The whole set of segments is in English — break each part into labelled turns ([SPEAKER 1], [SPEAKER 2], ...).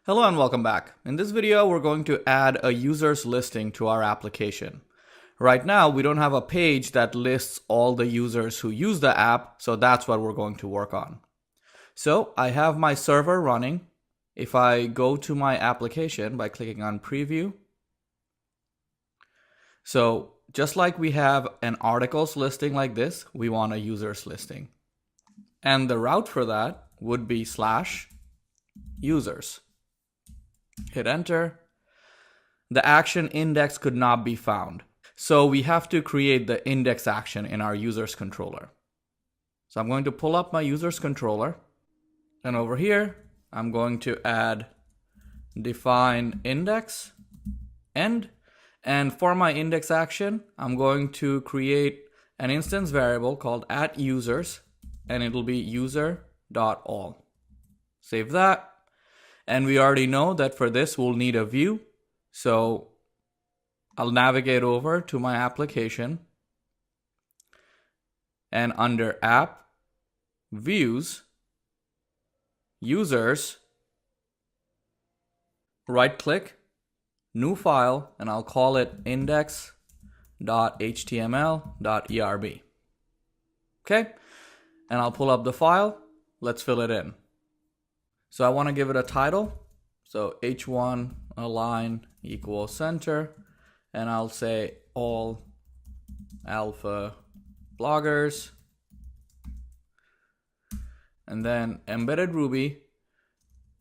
[SPEAKER 1] Hello and welcome back. In this video, we're going to add a user's listing to our application. Right now, we don't have a page that lists all the users who use the app, so that's what we're going to work on. So I have my server running. If I go to my application by clicking on preview, so just like we have an articles listing like this, we want a users listing. And the route for that would be /users. Hit enter. The action index could not be found. So we have to create the index action in our users controller. So I'm going to pull up my users controller. And over here, I'm going to add define index end. And for my index action, I'm going to create an instance variable called @users, and it'll be user.all. Save that. And we already know that for this, we'll need a view. So I'll navigate over to my application. And under app, views, users, right click, new file, and I'll call it index.html.erb. Okay, and I'll pull up the file. Let's fill it in. So I want to give it a title. So h1 align equals center, and I'll say all alpha bloggers. And then embedded Ruby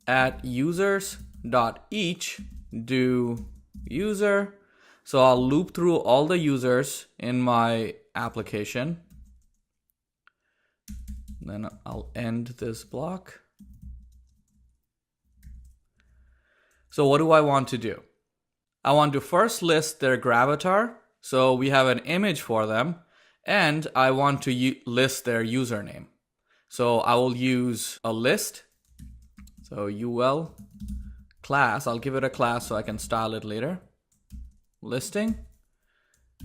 [SPEAKER 1] at users.each do user. So I'll loop through all the users in my application. Then I'll end this block. So what do I want to do? I want to first list their gravatar. So we have an image for them, and I want to list their username. So I will use a list. So ul class, I'll give it a class so I can style it later. Listing.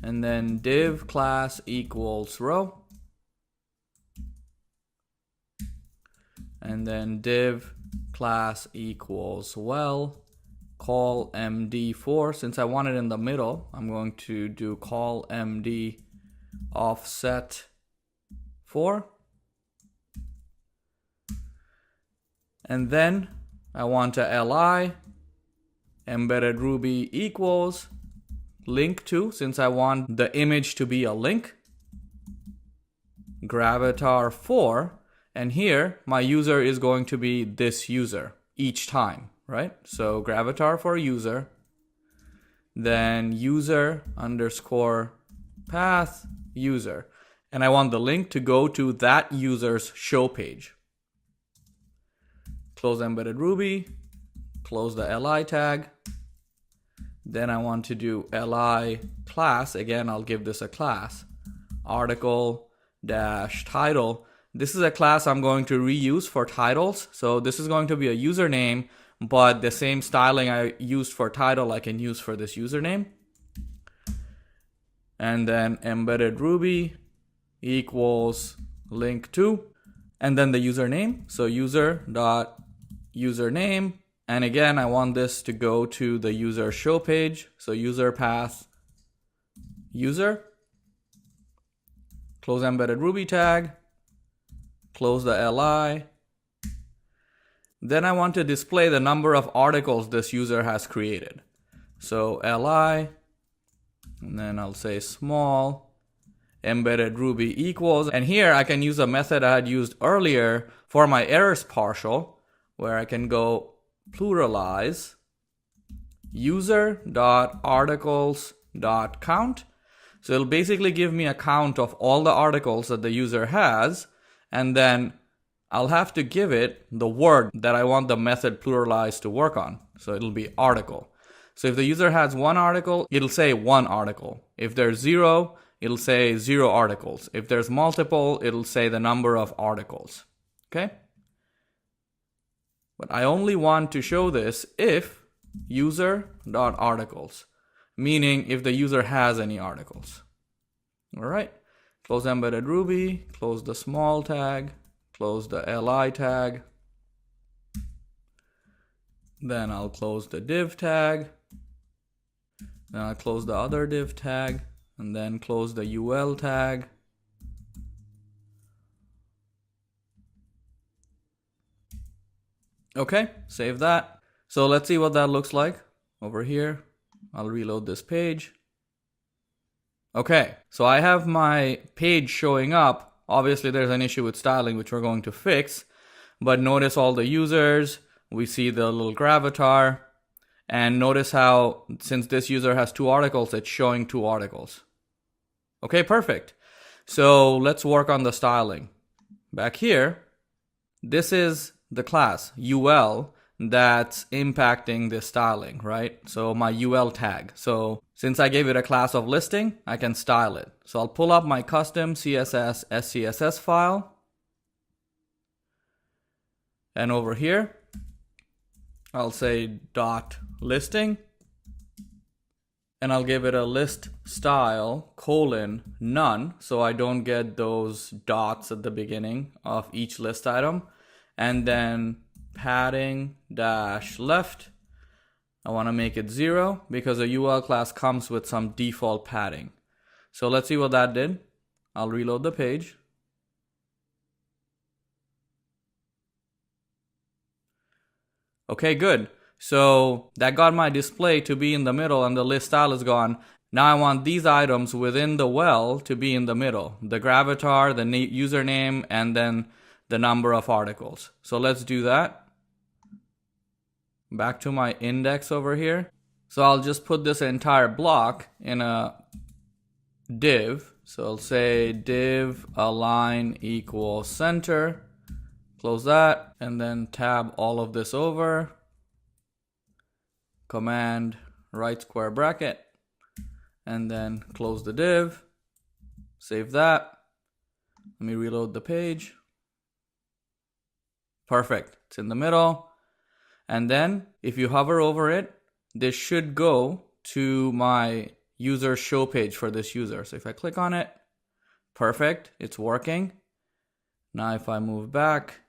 [SPEAKER 1] And then div class equals row. And then div class equals well. Call md4. Since I want it in the middle, I'm going to do call md offset 4. And then I want a li embedded Ruby equals link to, since I want the image to be a link, gravatar 4, and here my user is going to be this user each time, right? So gravatar for user, then user underscore path user, and I want the link to go to that user's show page. Close embedded Ruby, close the li tag. Then I want to do li class. Again, I'll give this a class. Article dash title. This is a class I'm going to reuse for titles. So this is going to be a username, but the same styling I used for title, I can use for this username. And then embedded Ruby equals link to, and then the username. So user.username. And again, I want this to go to the user show page. So user path user. Close embedded Ruby tag. Close the li. Then I want to display the number of articles this user has created. So li, and then I'll say small embedded Ruby equals, and here I can use a method I had used earlier for my errors partial, where I can go pluralize user.articles.count. So it'll basically give me a count of all the articles that the user has, and then I'll have to give it the word that I want the method pluralize to work on. So it'll be article. So if the user has one article, it'll say one article. If there's 0, it'll say 0 articles. If there's multiple, it'll say the number of articles. Okay? But I only want to show this if user.articles, meaning if the user has any articles. All right. Close embedded Ruby, close the small tag, close the li tag. Then I'll close the div tag. Then I'll close the other div tag, and then close the UL tag. Okay, save that. So let's see what that looks like over here. I'll reload this page. Okay, so I have my page showing up. Obviously there's an issue with styling, which we're going to fix, but notice all the users. We see the little gravatar, and notice how, since this user has 2 articles, it's showing 2 articles. Okay, perfect. So let's work on the styling. Back here, this is the class UL that's impacting the styling, right? So my UL tag. So since I gave it a class of listing, I can style it. So I'll pull up my custom CSS SCSS file. And over here, I'll say dot listing. And I'll give it a list style : none, so I don't get those dots at the beginning of each list item. And then padding dash left, I want to make it 0 because a UL class comes with some default padding. So let's see what that did. I'll reload the page. Okay, good. So that got my display to be in the middle and the list style is gone. Now I want these items within the well to be in the middle. The gravatar, the username, and then the number of articles. So let's do that. Back to my index over here. So I'll just put this entire block in a div. So I'll say div align equals center. Close that, and then tab all of this over. Command right square bracket, and then close the div. Save that. Let me reload the page. Perfect. It's in the middle. And then if you hover over it, this should go to my user show page for this user. So if I click on it, perfect, it's working. Now if I move back,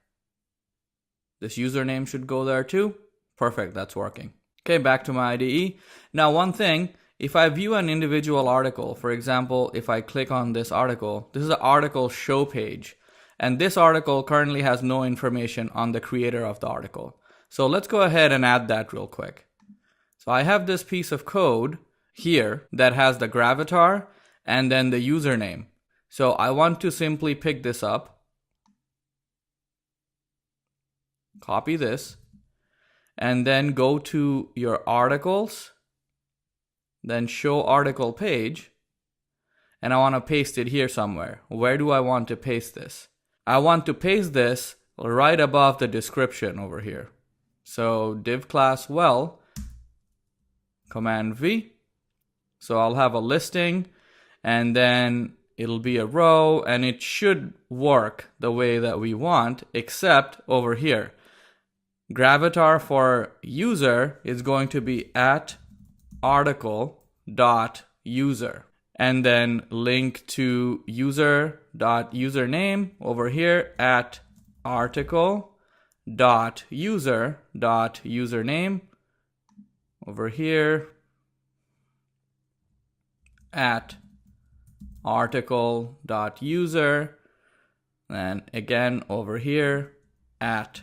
[SPEAKER 1] this username should go there too. Perfect, that's working. Okay, back to my IDE. Now one thing, if I view an individual article, for example, if I click on this article, this is an article show page. And this article currently has no information on the creator of the article. So let's go ahead and add that real quick. So I have this piece of code here that has the gravatar and then the username. So I want to simply pick this up, copy this, and then go to your articles, then show article page, and I want to paste it here somewhere. Where do I want to paste this? I want to paste this right above the description over here. So div class well, Command V. So I'll have a listing, and then it'll be a row, and it should work the way that we want, except over here. Gravatar for user is going to be at article.user, and then link to user.username over here at article.user.username over here at article.user, and again over here at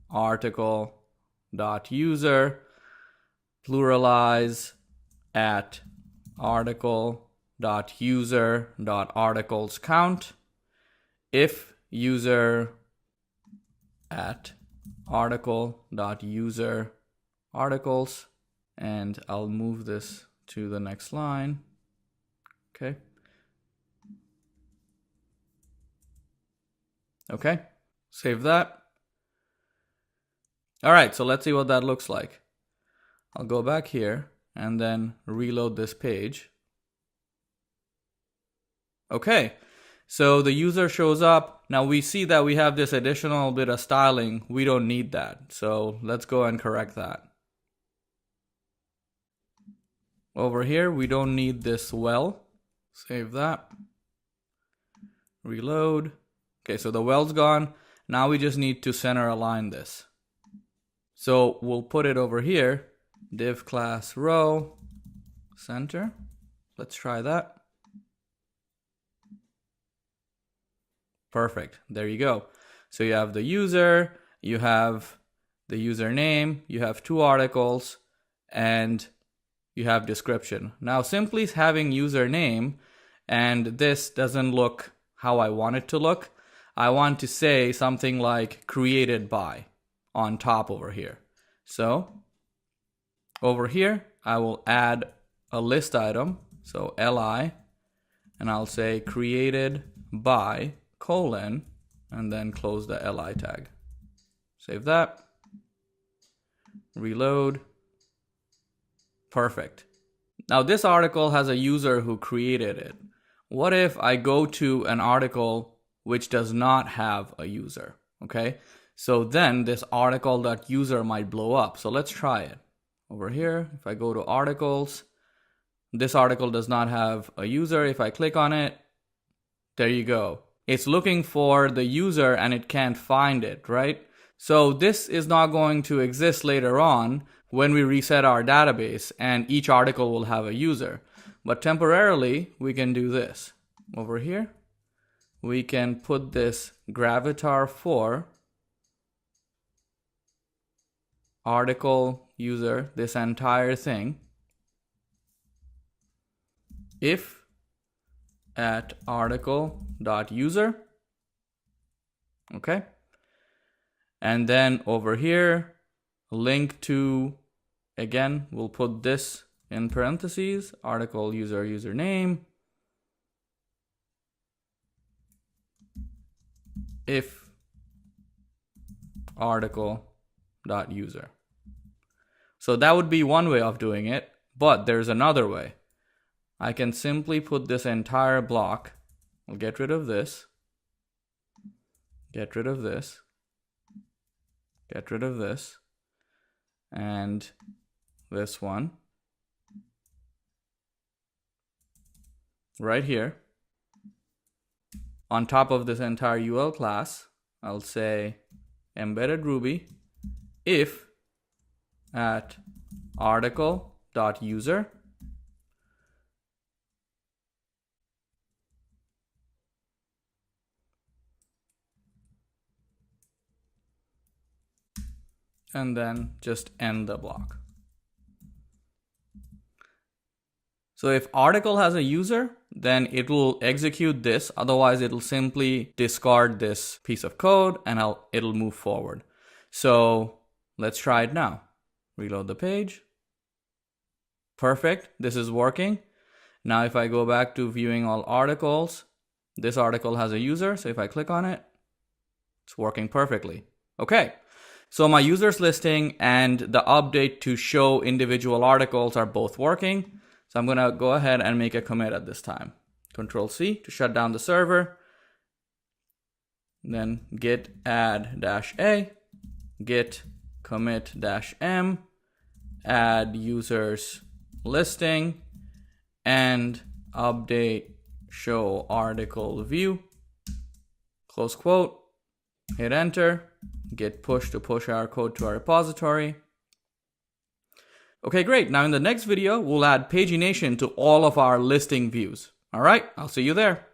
[SPEAKER 1] article.user, pluralize at article.user.articles count, if user at article.user articles, and I'll move this to the next line. Okay. Okay, save that. All right, so let's see what that looks like. I'll go back here and then reload this page. Okay, so the user shows up. Now we see that we have this additional bit of styling. We don't need that. So let's go and correct that. Over here, we don't need this well. Save that. Reload. Okay, so the well's gone. Now we just need to center align this. So we'll put it over here, div class row center. Let's try that. Perfect. There you go. So you have the user, you have the username, you have 2 articles, and you have description. Now simply having username and this doesn't look how I want it to look. I want to say something like created by on top over here. So over here, I will add a list item. So li, and I'll say created by colon, and then close the li tag. Save that. Reload. Perfect. Now this article has a user who created it. What if I go to an article which does not have a user? Okay, so then this article.user might blow up. So let's try it. Over here, if I go to articles, this article does not have a user. If I click on it, there you go. It's looking for the user and it can't find it, right? So this is not going to exist later on when we reset our database and each article will have a user. But temporarily, we can do this. Over here, we can put this gravatar for article user, this entire thing, if at article.user, okay? And then over here, link to, again, we'll put this in parentheses, article user username, if article.user. So that would be one way of doing it, but there's another way. I can simply put this entire block, I'll get rid of this, get rid of this, get rid of this, and this one right here. On top of this entire UL class, I'll say embedded Ruby if at article.user and then just end the block. So if article has a user, then it will execute this. Otherwise, it'll simply discard this piece of code and it'll move forward. So let's try it now. Reload the page. Perfect. This is working. Now, if I go back to viewing all articles, this article has a user. So if I click on it, it's working perfectly. Okay. So my users listing and the update to show individual articles are both working. So I'm going to go ahead and make a commit at this time. Control C to shut down the server. Then git add -a, git commit -m, add users listing, and update show article view. Close quote. Hit enter. Git push to push our code to our repository. Okay, great. Now in the next video, we'll add pagination to all of our listing views. All right, I'll see you there.